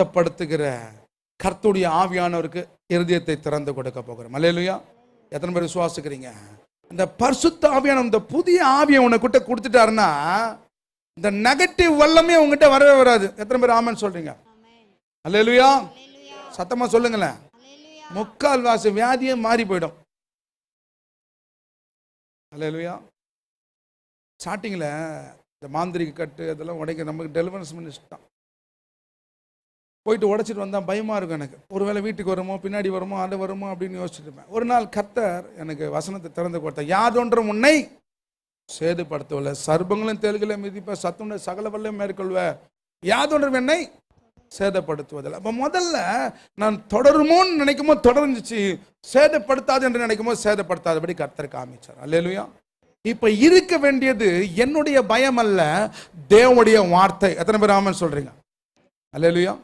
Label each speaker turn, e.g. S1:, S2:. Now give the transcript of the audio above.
S1: பரிசுத்தப்படுத்துகிற கர்த்தருடைய ஆவியானவருக்கு இருதயத்தை திறந்து கொடுக்க போகிறோம். அல்லேலூயா. எத்தனை பேர் விசுவாசிக்கிறீங்க? இந்த பரிசுத்த ஆவியான இந்த புதிய ஆவியை உனக்கிட்ட கொடுத்துட்டாருன்னா இந்த நெகட்டிவ் வல்லமே உங்ககிட்ட வரவே வராது. எத்தனை பேர் ஆமென் சொல்றீங்க? அல்லேலூயா. சத்தமா சொல்லுங்களேன். முக்கால்வாசி வியாதியே மாறி போயிடும். அல்லேலூயா. ஸ்டார்டிங்கில் இந்த மாந்திரிக கட்டு அதெல்லாம் உடைக்க நமக்கு டெலிவரன்ஸ் மினிஸ்டான் போயிட்டு உடைச்சிட்டு வந்தால் பயமாக இருக்கும் எனக்கு. ஒருவேளை வீட்டுக்கு வருமோ பின்னாடி வருமோ அது வருமோ அப்படின்னு யோசிச்சுட்டு இருப்பேன். ஒரு நாள் கர்த்தர் எனக்கு வசனத்தை திறந்து கொடுத்தார். யாதொன்றும் உன்னை சேதுப்படுத்தவில்லை, சர்ப்பங்களும் தேள்களையும் மிதிப்ப, சத்துணை சகல வல்லையும் மேற்கொள்வ, யாதொன்றும் என்னை சேதப்படுத்துவதில்லை. அப்போ முதல்ல நான் தொடருமோன்னு நினைக்கும் போது தொடர்ந்துச்சு, சேதப்படுத்தாது என்று நினைக்கும் போது சேதப்படுத்தாதபடி கர்த்தர் காமிச்சார். அல்லேலூயா. இப்ப இருக்க வேண்டியது என்னுடைய பயம் அல்ல, தேவனுடைய வார்த்தை. எத்தனை பேர் ஆமென் சொல்றீங்க? அல்லேலூயா.